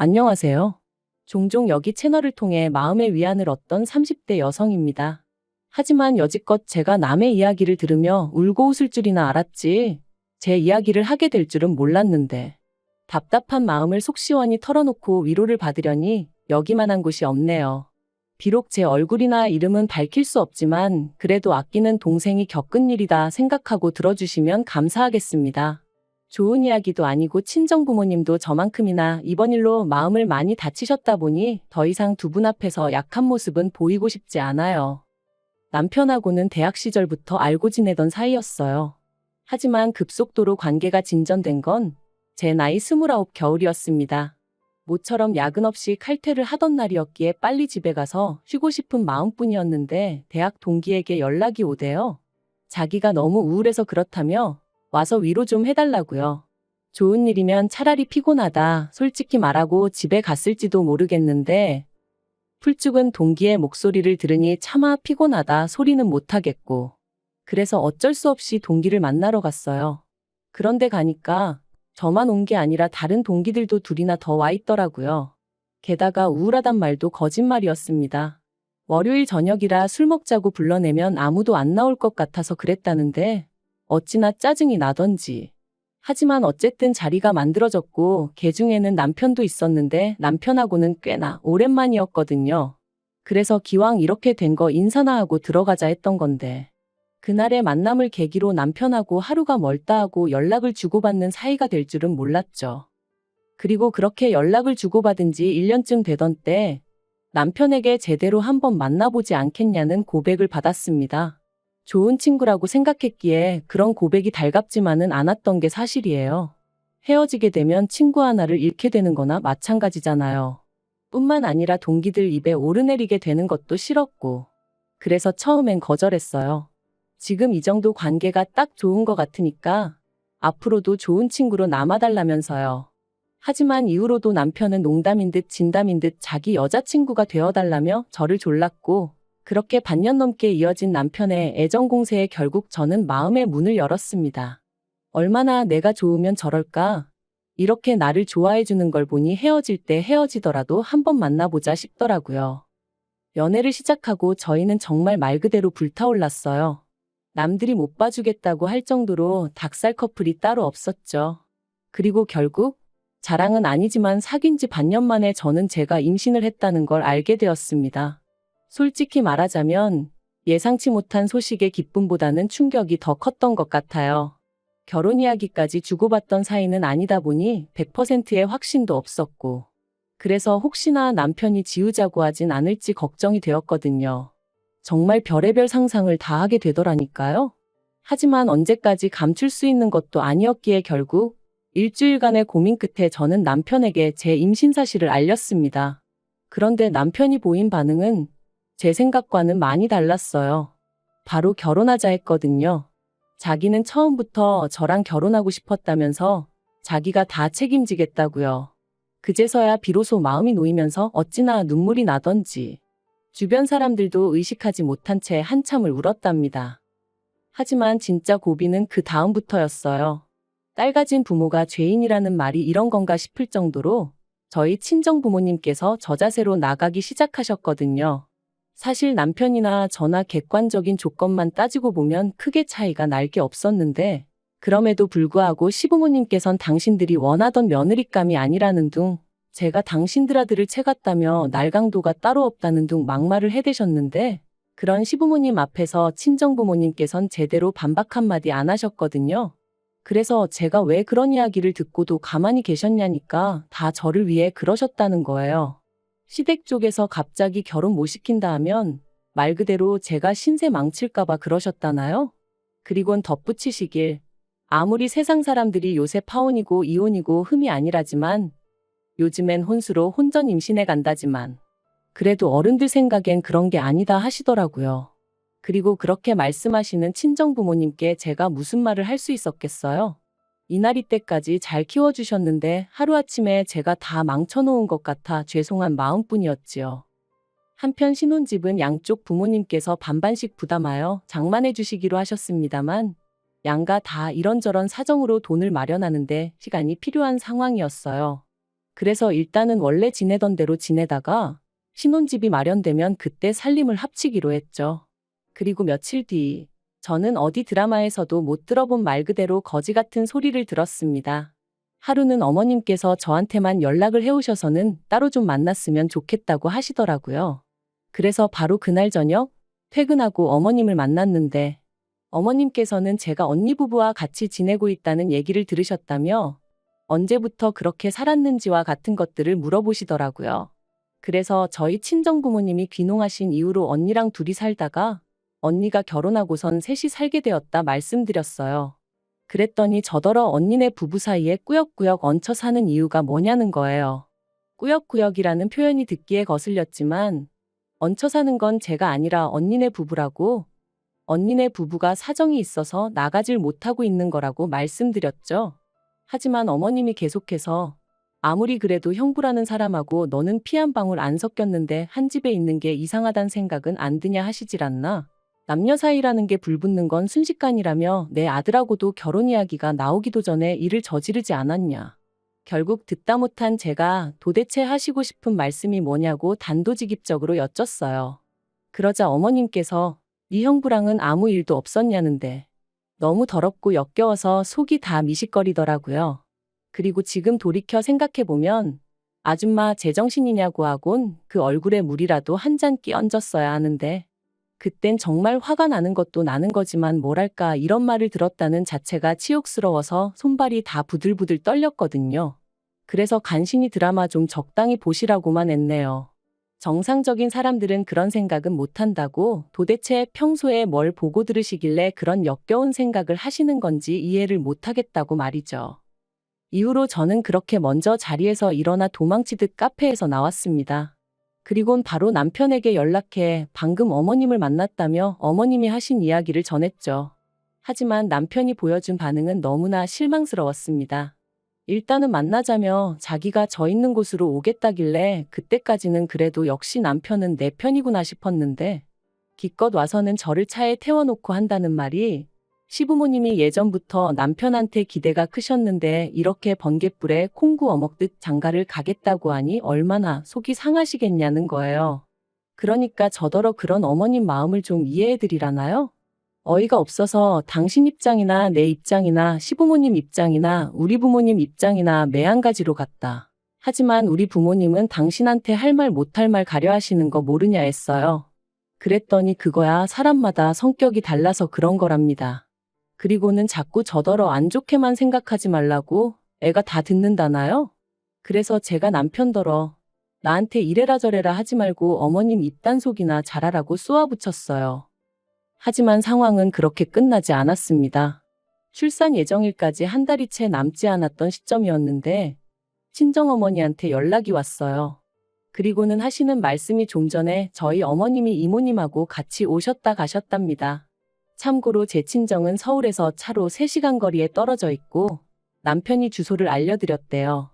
안녕하세요. 종종 여기 채널을 통해 마음의 위안을 얻던 30대 여성입니다. 하지만 여지껏 제가 남의 이야기를 들으며 울고 웃을 줄이나 알았지. 제 이야기를 하게 될 줄은 몰랐는데. 답답한 마음을 속 시원히 털어놓고 위로를 받으려니 여기만한 곳이 없네요. 비록 제 얼굴이나 이름은 밝힐 수 없지만 그래도 아끼는 동생이 겪은 일이다 생각하고 들어주시면 감사하겠습니다. 좋은 이야기도 아니고 친정 부모님도 저만큼이나 이번 일로 마음을 많이 다치셨다 보니 더 이상 두 분 앞에서 약한 모습은 보이고 싶지 않아요. 남편하고는 대학 시절부터 알고 지내던 사이였어요. 하지만 급속도로 관계가 진전된 건 제 나이 29 겨울이었습니다. 모처럼 야근 없이 칼퇴를 하던 날이었기에 빨리 집에 가서 쉬고 싶은 마음뿐이었는데 대학 동기에게 연락이 오대요. 자기가 너무 우울해서 그렇다며 와서 위로 좀 해달라고요. 좋은 일이면 차라리 피곤하다 솔직히 말하고 집에 갔을지도 모르겠는데 풀죽은 동기의 목소리를 들으니 차마 피곤하다 소리는 못하겠고 그래서 어쩔 수 없이 동기를 만나러 갔어요. 그런데 가니까 저만 온 게 아니라 다른 동기들도 둘이나 더 와 있더라고요. 게다가 우울하단 말도 거짓말이었습니다. 월요일 저녁이라 술 먹자고 불러내면 아무도 안 나올 것 같아서 그랬다는데 어찌나 짜증이 나던지. 하지만 어쨌든 자리가 만들어졌고 개 중에는 남편도 있었는데 남편하고는 꽤나 오랜만이었거든요. 그래서 기왕 이렇게 된 거 인사나 하고 들어가자 했던 건데. 그날의 만남을 계기로 남편하고 하루가 멀다 하고 연락을 주고받는 사이가 될 줄은 몰랐죠. 그리고 그렇게 연락을 주고받은 지 1년쯤 되던 때 남편에게 제대로 한번 만나보지 않겠냐는 고백을 받았습니다. 좋은 친구라고 생각했기에 그런 고백이 달갑지만은 않았던 게 사실이에요. 헤어지게 되면 친구 하나를 잃게 되는 거나 마찬가지잖아요. 뿐만 아니라 동기들 입에 오르내리게 되는 것도 싫었고. 그래서 처음엔 거절했어요. 지금 이 정도 관계가 딱 좋은 것 같으니까 앞으로도 좋은 친구로 남아달라면서요. 하지만 이후로도 남편은 농담인 듯 진담인 듯 자기 여자친구가 되어달라며 저를 졸랐고 그렇게 반년 넘게 이어진 남편의 애정 공세에 결국 저는 마음의 문을 열었습니다. 얼마나 내가 좋으면 저럴까? 이렇게 나를 좋아해 주는 걸 보니 헤어질 때 헤어지더라도 한번 만나보자 싶더라고요. 연애를 시작하고 저희는 정말 말 그대로 불타올랐어요. 남들이 못 봐주겠다고 할 정도로 닭살 커플이 따로 없었죠. 그리고 결국 자랑은 아니지만 사귄 지 반년 만에 저는 제가 임신을 했다는 걸 알게 되었습니다. 솔직히 말하자면 예상치 못한 소식의 기쁨보다는 충격이 더 컸던 것 같아요. 결혼 이야기까지 주고받던 사이는 아니다 보니 100%의 확신도 없었고 그래서 혹시나 남편이 지우자고 하진 않을지 걱정이 되었거든요. 정말 별의별 상상을 다 하게 되더라니까요. 하지만 언제까지 감출 수 있는 것도 아니었기에 결국 일주일간의 고민 끝에 저는 남편에게 제 임신 사실을 알렸습니다. 그런데 남편이 보인 반응은 제 생각과는 많이 달랐어요. 바로 결혼하자 했거든요. 자기는 처음부터 저랑 결혼하고 싶었다면서 자기가 다 책임지겠다고요. 그제서야 비로소 마음이 놓이면서 어찌나 눈물이 나던지. 주변 사람들도 의식하지 못한 채 한참을 울었답니다. 하지만 진짜 고비는 그 다음부터였어요. 딸 가진 부모가 죄인이라는 말이 이런 건가 싶을 정도로 저희 친정 부모님께서 저자세로 나가기 시작하셨거든요. 사실 남편이나 저나 객관적인 조건만 따지고 보면 크게 차이가 날 게 없었는데 그럼에도 불구하고 시부모님께선 당신들이 원하던 며느리감이 아니라는 둥 제가 당신들 아들을 채갔다며 날강도가 따로 없다는 둥 막말을 해대셨는데 그런 시부모님 앞에서 친정부모님께선 제대로 반박 한마디 안 하셨거든요. 그래서 제가 왜 그런 이야기를 듣고도 가만히 계셨냐니까 다 저를 위해 그러셨다는 거예요. 시댁 쪽에서 갑자기 결혼 못 시킨다 하면 말 그대로 제가 신세 망칠까봐 그러셨다나요? 그리곤 덧붙이시길 아무리 세상 사람들이 요새 파혼이고 이혼이고 흠이 아니라지만 요즘엔 혼수로 혼전 임신해 간다지만 그래도 어른들 생각엔 그런 게 아니다 하시더라고요. 그리고 그렇게 말씀하시는 친정부모님께 제가 무슨 말을 할 수 있었겠어요? 이날이 때까지 잘 키워주셨는데 하루아침에 제가 다 망쳐놓은 것 같아 죄송한 마음뿐이었지요. 한편 신혼집은 양쪽 부모님께서 반반씩 부담하여 장만해 주시기로 하셨습니다만 양가 다 이런저런 사정으로 돈을 마련하는데 시간이 필요한 상황이었어요. 그래서 일단은 원래 지내던 대로 지내다가 신혼집이 마련되면 그때 살림을 합치기로 했죠. 그리고 며칠 뒤 저는 어디 드라마에서도 못 들어본 말 그대로 거지 같은 소리를 들었습니다. 하루는 어머님께서 저한테만 연락을 해오셔서는 따로 좀 만났으면 좋겠다고 하시더라고요. 그래서 바로 그날 저녁 퇴근하고 어머님을 만났는데 어머님께서는 제가 언니 부부와 같이 지내고 있다는 얘기를 들으셨다며 언제부터 그렇게 살았는지와 같은 것들을 물어보시더라고요. 그래서 저희 친정부모님이 귀농하신 이후로 언니랑 둘이 살다가 언니가 결혼하고선 셋이 살게 되었다 말씀드렸어요. 그랬더니 저더러 언니네 부부 사이에 꾸역꾸역 얹혀 사는 이유가 뭐냐는 거예요. 꾸역꾸역이라는 표현이 듣기에 거슬렸지만 얹혀 사는 건 제가 아니라 언니네 부부라고, 언니네 부부가 사정이 있어서 나가질 못하고 있는 거라고 말씀드렸죠. 하지만 어머님이 계속해서 아무리 그래도 형부라는 사람하고 너는 피 한 방울 안 섞였는데 한 집에 있는 게 이상하단 생각은 안 드냐 하시질 않나. 남녀 사이라는 게 불붙는 건 순식간이라며 내 아들하고도 결혼 이야기가 나오기도 전에 일을 저지르지 않았냐. 결국 듣다 못한 제가 도대체 하시고 싶은 말씀이 뭐냐고 단도직입적으로 여쭸어요. 그러자 어머님께서 네 형부랑은 아무 일도 없었냐는데 너무 더럽고 역겨워서 속이 다 미식거리더라고요. 그리고 지금 돌이켜 생각해보면 아줌마 제정신이냐고 하곤 그 얼굴에 물이라도 한 잔 끼얹었어야 하는데 그땐 정말 화가 나는 것도 나는 거지만 뭐랄까 이런 말을 들었다는 자체가 치욕스러워서 손발이 다 부들부들 떨렸거든요. 그래서 간신히 드라마 좀 적당히 보시라고만 했네요. 정상적인 사람들은 그런 생각은 못한다고 도대체 평소에 뭘 보고 들으시길래 그런 역겨운 생각을 하시는 건지 이해를 못하겠다고 말이죠. 이후로 저는 그렇게 먼저 자리에서 일어나 도망치듯 카페에서 나왔습니다. 그리곤 바로 남편에게 연락해 방금 어머님을 만났다며 어머님이 하신 이야기를 전했죠. 하지만 남편이 보여준 반응은 너무나 실망스러웠습니다. 일단은 만나자며 자기가 저 있는 곳으로 오겠다길래 그때까지는 그래도 역시 남편은 내 편이구나 싶었는데 기껏 와서는 저를 차에 태워놓고 한다는 말이 시부모님이 예전부터 남편한테 기대가 크셨는데 이렇게 번갯불에 콩 구워 먹듯 장가를 가겠다고 하니 얼마나 속이 상하시겠냐는 거예요. 그러니까 저더러 그런 어머님 마음을 좀 이해해드리라나요? 어이가 없어서 당신 입장이나 내 입장이나 시부모님 입장이나 우리 부모님 입장이나 매한가지로 같다. 하지만 우리 부모님은 당신한테 할 말 못할 말 가려 하시는 거 모르냐 했어요. 그랬더니 그거야 사람마다 성격이 달라서 그런 거랍니다. 그리고는 자꾸 저더러 안 좋게만 생각하지 말라고 애가 다 듣는다나요? 그래서 제가 남편더러 나한테 이래라 저래라 하지 말고 어머님 입단속이나 잘하라고 쏘아붙였어요. 하지만 상황은 그렇게 끝나지 않았습니다. 출산 예정일까지 한 달이 채 남지 않았던 시점이었는데 친정어머니한테 연락이 왔어요. 그리고는 하시는 말씀이 좀 전에 저희 어머님이 이모님하고 같이 오셨다 가셨답니다. 참고로 제 친정은 서울에서 차로 3시간 거리에 떨어져 있고 남편이 주소를 알려드렸대요.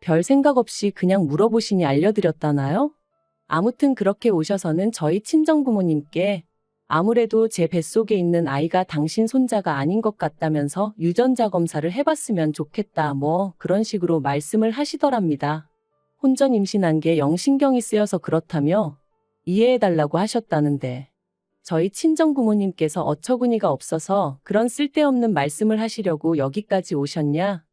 별 생각 없이 그냥 물어보시니 알려드렸다나요? 아무튼 그렇게 오셔서는 저희 친정부모님께 아무래도 제 뱃속에 있는 아이가 당신 손자가 아닌 것 같다면서 유전자 검사를 해봤으면 좋겠다 뭐 그런 식으로 말씀을 하시더랍니다. 혼전 임신한 게 영 신경이 쓰여서 그렇다며 이해해달라고 하셨다는데 저희 친정부모님께서 어처구니가 없어서 그런 쓸데없는 말씀을 하시려고 여기까지 오셨냐?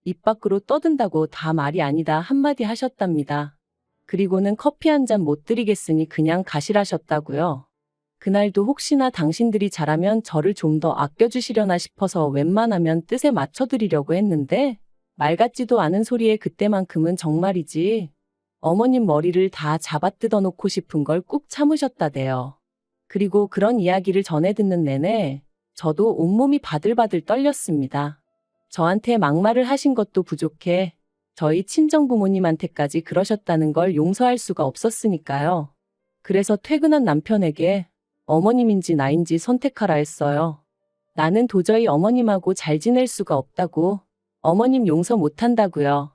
입 밖으로 떠든다고 다 말이 아니다 한마디 하셨답니다. 그리고는 커피 한 잔 못 드리겠으니 그냥 가시라셨다고요. 그날도 혹시나 당신들이 잘하면 저를 좀 더 아껴주시려나 싶어서 웬만하면 뜻에 맞춰드리려고 했는데 말 같지도 않은 소리에 그때만큼은 정말이지 어머님 머리를 다 잡아 뜯어놓고 싶은 걸 꾹 참으셨다대요. 그리고 그런 이야기를 전해 듣는 내내 저도 온몸이 바들바들 떨렸습니다. 저한테 막말을 하신 것도 부족해 저희 친정부모님한테까지 그러셨다는 걸 용서할 수가 없었으니까요. 그래서 퇴근한 남편에게 어머님인지 나인지 선택하라 했어요. 나는 도저히 어머님하고 잘 지낼 수가 없다고, 어머님 용서 못한다고요.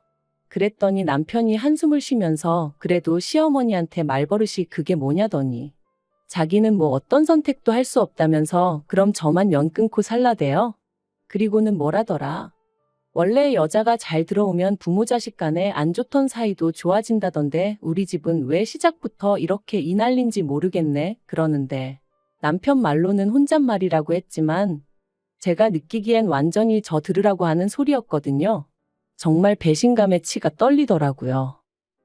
그랬더니 남편이 한숨을 쉬면서 그래도 시어머니한테 말버릇이 그게 뭐냐더니 자기는 뭐 어떤 선택도 할 수 없다면서 그럼 저만 연 끊고 살라대요? 그리고는 뭐라더라. 원래 여자가 잘 들어오면 부모 자식 간에 안 좋던 사이도 좋아진다던데 우리 집은 왜 시작부터 이렇게 이 난린지 모르겠네 그러는데 남편 말로는 혼잣말이라고 했지만 제가 느끼기엔 완전히 저 들으라고 하는 소리였거든요. 정말 배신감에 치가 떨리더라고요.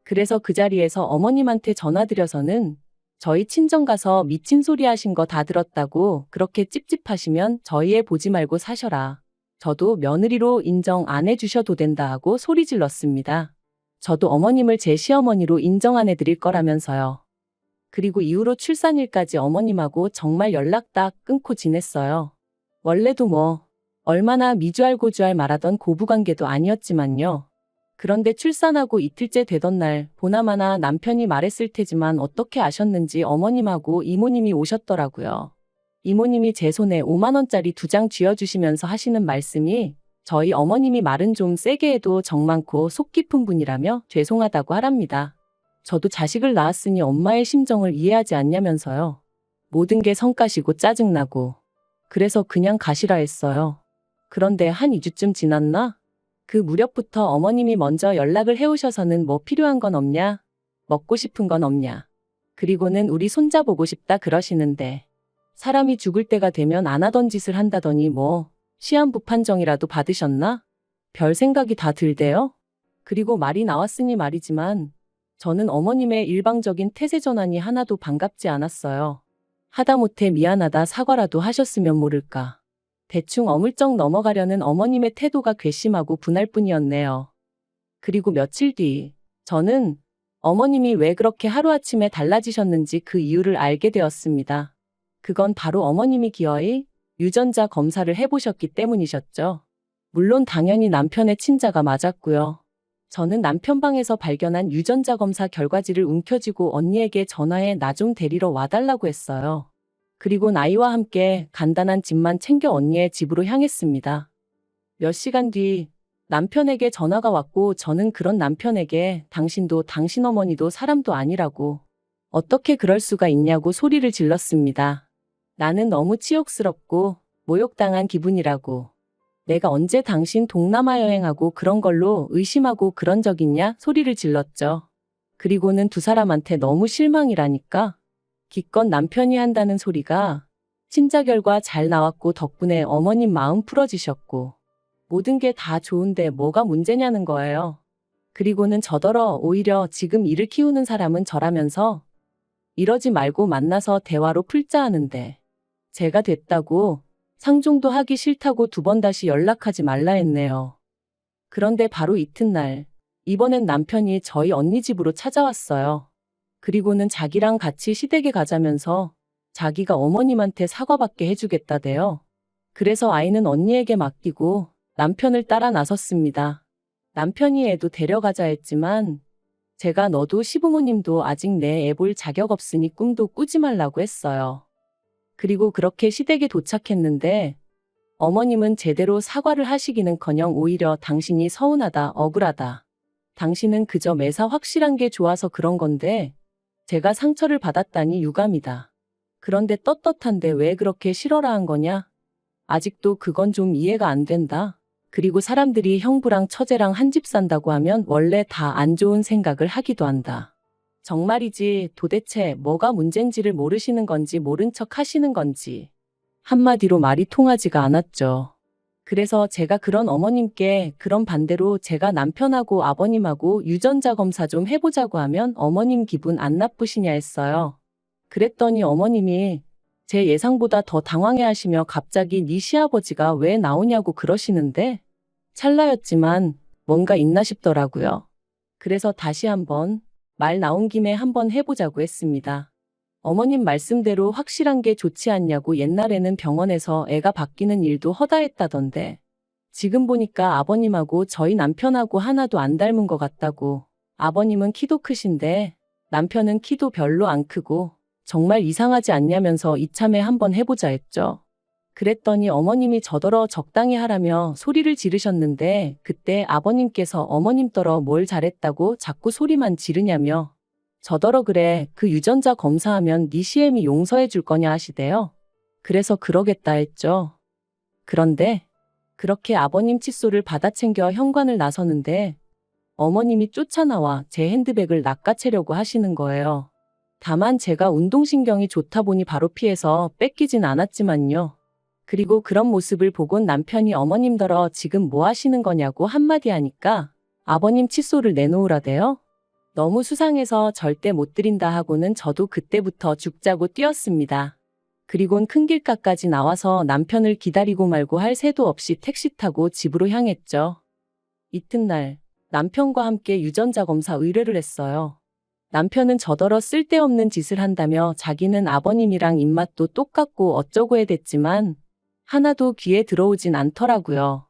그래서 그 자리에서 어머님한테 전화드려서는 저희 친정 가서 미친 소리 하신 거 다 들었다고 그렇게 찝찝하시면 저희 애 보지 말고 사셔라. 저도 며느리로 인정 안 해주셔도 된다 하고 소리 질렀습니다. 저도 어머님을 제 시어머니로 인정 안 해드릴 거라면서요. 그리고 이후로 출산일까지 어머님하고 정말 연락 딱 끊고 지냈어요. 원래도 뭐 얼마나 미주알고주알 말하던 고부관계도 아니었지만요. 그런데 출산하고 이틀째 되던 날 보나마나 남편이 말했을 테지만 어떻게 아셨는지 어머님하고 이모님이 오셨더라고요. 이모님이 제 손에 5만 원짜리 2장 쥐어주시면서 하시는 말씀이 저희 어머님이 말은 좀 세게 해도 정 많고 속 깊은 분이라며 죄송하다고 하랍니다. 저도 자식을 낳았으니 엄마의 심정을 이해하지 않냐면서요. 모든 게 성가시고 짜증나고 그래서 그냥 가시라 했어요. 그런데 한 2주쯤 지났나? 그 무렵부터 어머님이 먼저 연락을 해오셔서는 뭐 필요한 건 없냐? 먹고 싶은 건 없냐? 그리고는 우리 손자 보고 싶다 그러시는데 사람이 죽을 때가 되면 안 하던 짓을 한다더니 뭐 시한부 판정이라도 받으셨나? 별 생각이 다 들대요? 그리고 말이 나왔으니 말이지만 저는 어머님의 일방적인 태세 전환이 하나도 반갑지 않았어요. 하다못해 미안하다 사과라도 하셨으면 모를까. 대충 어물쩍 넘어가려는 어머님의 태도가 괘씸하고 분할 뿐이었네요. 그리고 며칠 뒤 저는 어머님이 왜 그렇게 하루아침에 달라지셨는지 그 이유를 알게 되었습니다. 그건 바로 어머님이 기어이 유전자 검사를 해보셨기 때문이셨죠. 물론 당연히 남편의 친자가 맞았고요. 저는 남편 방에서 발견한 유전자 검사 결과지를 움켜쥐고 언니에게 전화해 나 좀 데리러 와달라고 했어요. 그리고 나이와 함께 간단한 짐만 챙겨 언니의 집으로 향했습니다. 몇 시간 뒤 남편에게 전화가 왔고 저는 그런 남편에게 당신도 당신 어머니도 사람도 아니라고 어떻게 그럴 수가 있냐고 소리를 질렀습니다. 나는 너무 치욕스럽고 모욕당한 기분이라고. 내가 언제 당신 동남아 여행하고 그런 걸로 의심하고 그런 적 있냐 소리를 질렀죠. 그리고는 두 사람한테 너무 실망이라니까. 기껏 남편이 한다는 소리가 친자 결과 잘 나왔고 덕분에 어머님 마음 풀어지셨고 모든 게 다 좋은데 뭐가 문제냐는 거예요. 그리고는 저더러 오히려 지금 이를 키우는 사람은 저라면서 이러지 말고 만나서 대화로 풀자 하는데 제가 됐다고 상종도 하기 싫다고 2번 다시 연락하지 말라 했네요. 그런데 바로 이튿날 이번엔 남편이 저희 언니 집으로 찾아왔어요. 그리고는 자기랑 같이 시댁에 가자면서 자기가 어머님한테 사과받게 해주겠다대요. 그래서 아이는 언니에게 맡기고 남편을 따라 나섰습니다. 남편이 애도 데려가자 했지만 제가 너도 시부모님도 아직 내 애 볼 자격 없으니 꿈도 꾸지 말라고 했어요. 그리고 그렇게 시댁에 도착했는데 어머님은 제대로 사과를 하시기는커녕 오히려 당신이 서운하다, 억울하다. 당신은 그저 매사 확실한 게 좋아서 그런 건데 제가 상처를 받았다니 유감이다. 그런데 떳떳한데 왜 그렇게 싫어라 한 거냐? 아직도 그건 좀 이해가 안 된다. 그리고 사람들이 형부랑 처제랑 한 집 산다고 하면 원래 다 안 좋은 생각을 하기도 한다. 정말이지 도대체 뭐가 문제인지를 모르시는 건지 모른 척 하시는 건지 한마디로 말이 통하지가 않았죠. 그래서 제가 그런 어머님께 그런 반대로 제가 남편하고 아버님하고 유전자 검사 좀 해보자고 하면 어머님 기분 안 나쁘시냐 했어요. 그랬더니 어머님이 제 예상보다 더 당황해하시며 갑자기 네 시아버지가 왜 나오냐고 그러시는데 찰나였지만 뭔가 있나 싶더라고요. 그래서 다시 한번 말 나온 김에 한번 해보자고 했습니다. 어머님 말씀대로 확실한 게 좋지 않냐고 옛날에는 병원에서 애가 바뀌는 일도 허다했다던데 지금 보니까 아버님하고 저희 남편하고 하나도 안 닮은 것 같다고. 아버님은 키도 크신데 남편은 키도 별로 안 크고 정말 이상하지 않냐면서 이참에 한번 해보자 했죠. 그랬더니 어머님이 저더러 적당히 하라며 소리를 지르셨는데 그때 아버님께서 어머님더러 뭘 잘했다고 자꾸 소리만 지르냐며 저더러 그래 그 유전자 검사하면 네 시엠이 용서해 줄 거냐 하시대요. 그래서 그러겠다 했죠. 그런데 그렇게 아버님 칫솔을 받아 챙겨 현관을 나서는데 어머님이 쫓아나와 제 핸드백을 낚아채려고 하시는 거예요. 다만 제가 운동신경이 좋다 보니 바로 피해서 뺏기진 않았지만요. 그리고 그런 모습을 보곤 남편이 어머님더러 지금 뭐 하시는 거냐고 한마디 하니까 아버님 칫솔을 내놓으라대요. 너무 수상해서 절대 못 드린다 하고는 저도 그때부터 죽자고 뛰었습니다. 그리곤 큰 길가까지 나와서 남편을 기다리고 말고 할 새도 없이 택시 타고 집으로 향했죠. 이튿날 남편과 함께 유전자 검사 의뢰를 했어요. 남편은 저더러 쓸데없는 짓을 한다며 자기는 아버님이랑 입맛도 똑같고 어쩌고 해댔지만 하나도 귀에 들어오진 않더라고요.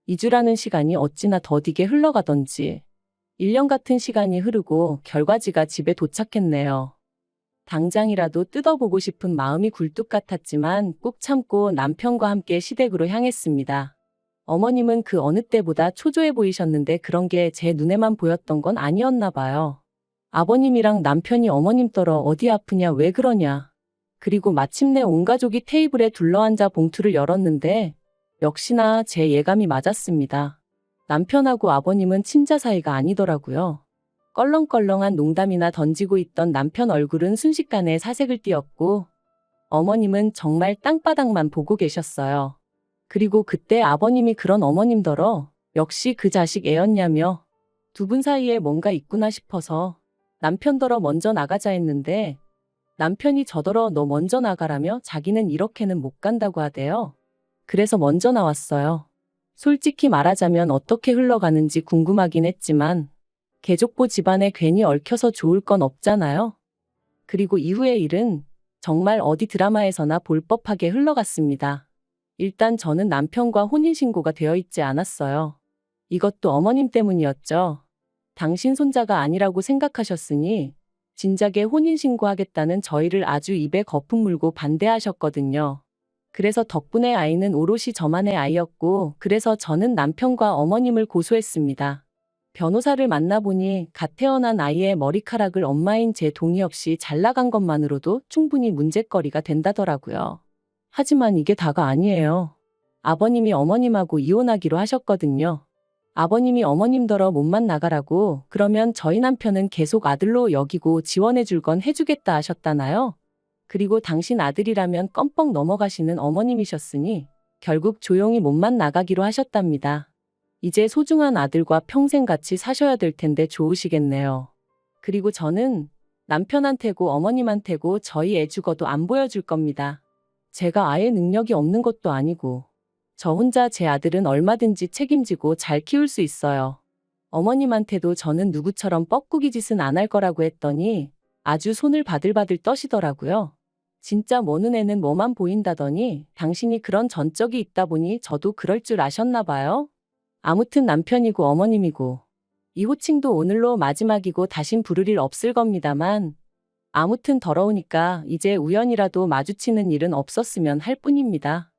2주라는 시간이 어찌나 더디게 흘러가던지 1년 같은 시간이 흐르고 결과지가 집에 도착했네요. 당장이라도 뜯어보고 싶은 마음이 굴뚝 같았지만 꾹 참고 남편과 함께 시댁으로 향했습니다. 어머님은 그 어느 때보다 초조해 보이셨는데 그런 게 제 눈에만 보였던 건 아니었나 봐요. 아버님이랑 남편이 어머님더러 어디 아프냐 왜 그러냐. 그리고 마침내 온 가족이 테이블에 둘러앉아 봉투를 열었는데 역시나 제 예감이 맞았습니다. 남편하고 아버님은 친자 사이가 아니더라고요. 껄렁껄렁한 농담이나 던지고 있던 남편 얼굴은 순식간에 사색을 띠었고 어머님은 정말 땅바닥만 보고 계셨어요. 그리고 그때 아버님이 그런 어머님더러 역시 그 자식 애였냐며 두 분 사이에 뭔가 있구나 싶어서 남편더러 먼저 나가자 했는데 남편이 저더러 너 먼저 나가라며 자기는 이렇게는 못 간다고 하대요. 그래서 먼저 나왔어요. 솔직히 말하자면 어떻게 흘러가는지 궁금하긴 했지만 개족보 집안에 괜히 얽혀서 좋을 건 없잖아요. 그리고 이후의 일은 정말 어디 드라마에서나 볼 법하게 흘러갔습니다. 일단 저는 남편과 혼인신고가 되어 있지 않았어요. 이것도 어머님 때문이었죠. 당신 손자가 아니라고 생각하셨으니 진작에 혼인신고하겠다는 저희를 아주 입에 거품 물고 반대하셨거든요. 그래서 덕분에 아이는 오롯이 저만의 아이였고 그래서 저는 남편과 어머님을 고소했습니다. 변호사를 만나보니 갓 태어난 아이의 머리카락을 엄마인 제 동의 없이 잘라간 것만으로도 충분히 문제거리가 된다더라고요. 하지만 이게 다가 아니에요. 아버님이 어머님하고 이혼하기로 하셨거든요. 아버님이 어머님더러 몸만 나가라고 그러면 저희 남편은 계속 아들로 여기고 지원해줄 건 해주겠다 하셨다나요? 그리고 당신 아들이라면 껌뻑 넘어가시는 어머님이셨으니 결국 조용히 몸만 나가기로 하셨답니다. 이제 소중한 아들과 평생 같이 사셔야 될 텐데 좋으시겠네요. 그리고 저는 남편한테고 어머님한테고 저희 애 죽어도 안 보여줄 겁니다. 제가 아예 능력이 없는 것도 아니고 저 혼자 제 아들은 얼마든지 책임지고 잘 키울 수 있어요. 어머님한테도 저는 누구처럼 뻐꾸기 짓은 안 할 거라고 했더니 아주 손을 바들바들 떠시더라고요. 진짜 뭐 눈에는 뭐만 보인다더니 당신이 그런 전적이 있다 보니 저도 그럴 줄 아셨나 봐요. 아무튼 남편이고 어머님이고 이 호칭도 오늘로 마지막이고 다신 부를 일 없을 겁니다만 아무튼 더러우니까 이제 우연이라도 마주치는 일은 없었으면 할 뿐입니다.